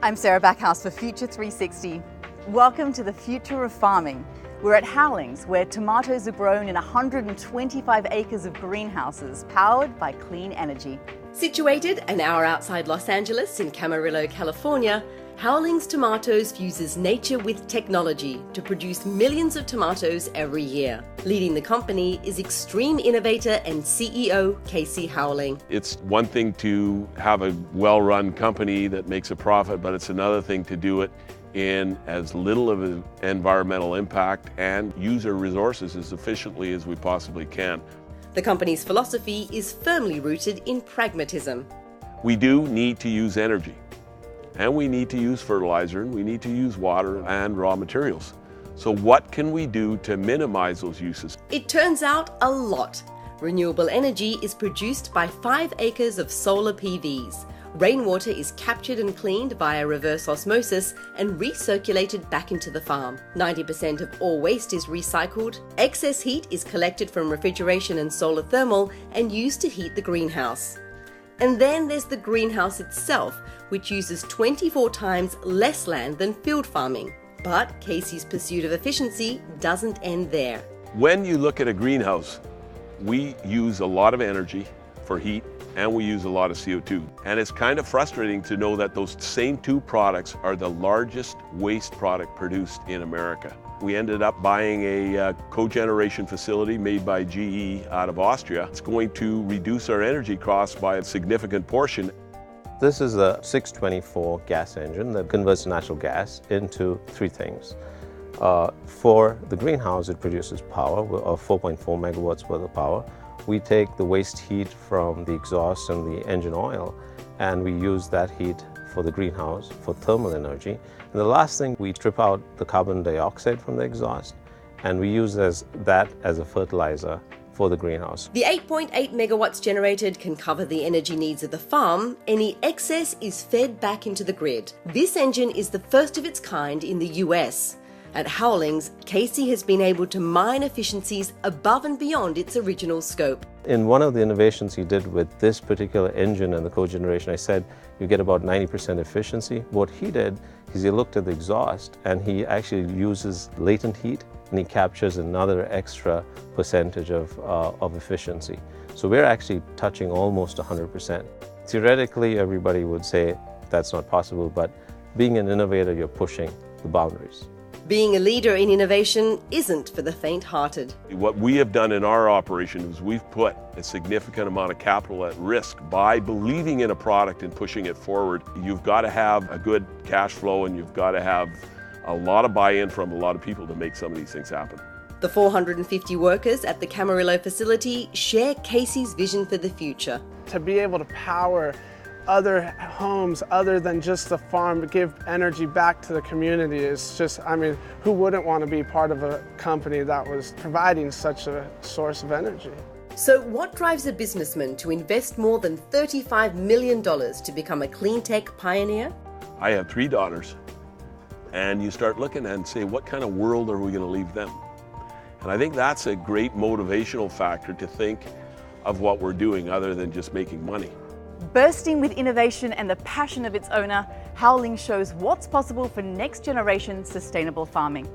I'm Sarah Backhouse for Future 360. Welcome to the future of farming. We're at Houwelings, where tomatoes are grown in 125 acres of greenhouses powered by clean energy. Situated an hour outside Los Angeles in Camarillo, California, Houwelings Tomatoes fuses nature with technology to produce millions of tomatoes every year. Leading the company is extreme innovator and CEO Casey Houweling. It's one thing to have a well-run company that makes a profit, but it's another thing to do it in as little of an environmental impact and use our resources as efficiently as we possibly can. The company's philosophy is firmly rooted in pragmatism. We do need to use energy, and we need to use fertilizer, and we need to use water and raw materials. So what can we do to minimize those uses? It turns out a lot. Renewable energy is produced by 5 acres of solar PVs. Rainwater is captured and cleaned via reverse osmosis and recirculated back into the farm. 90% of all waste is recycled. Excess heat is collected from refrigeration and solar thermal and used to heat the greenhouse. And then there's the greenhouse itself, which uses 24 times less land than field farming. But Casey's pursuit of efficiency doesn't end there. When you look at a greenhouse, we use a lot of energy for heat, and we use a lot of CO2. And it's kind of frustrating to know that those same two products are the largest waste product produced in America. We ended up buying a cogeneration facility made by GE out of Austria. It's going to reduce our energy costs by a significant portion. This is a 624 gas engine that converts natural gas into 3 things. For the greenhouse, it produces power of 4.4 megawatts worth of power. We take the waste heat from the exhaust and the engine oil, and we use that heat for the greenhouse for thermal energy. And the last thing, we strip out the carbon dioxide from the exhaust, and we use that as a fertilizer for the greenhouse. The 8.8 megawatts generated can cover the energy needs of the farm. Any excess is fed back into the grid. This engine is the first of its kind in the US. At Houwelings, Casey has been able to mine efficiencies above and beyond its original scope. In one of the innovations he did with this particular engine and the cogeneration, I said you get about 90% efficiency. What he did is he looked at the exhaust and he actually uses latent heat and he captures another extra percentage of efficiency. So we're actually touching almost 100%. Theoretically, everybody would say that's not possible, but being an innovator, you're pushing the boundaries. Being a leader in innovation isn't for the faint-hearted. What we have done in our operation is we've put a significant amount of capital at risk by believing in a product and pushing it forward. You've got to have a good cash flow, and you've got to have a lot of buy-in from a lot of people to make some of these things happen. The 450 workers at the Camarillo facility share Casey's vision for the future. To be able to power other homes other than just the farm, to give energy back to the community is just, I mean, who wouldn't want to be part of a company that was providing such a source of energy? So what drives a businessman to invest more than $35 million to become a clean tech pioneer? I have 3 daughters, and you start looking and say, what kind of world are we going to leave them? And I think that's a great motivational factor to think of what we're doing other than just making money. Bursting with innovation and the passion of its owner, Houwelings shows what's possible for next generation sustainable farming.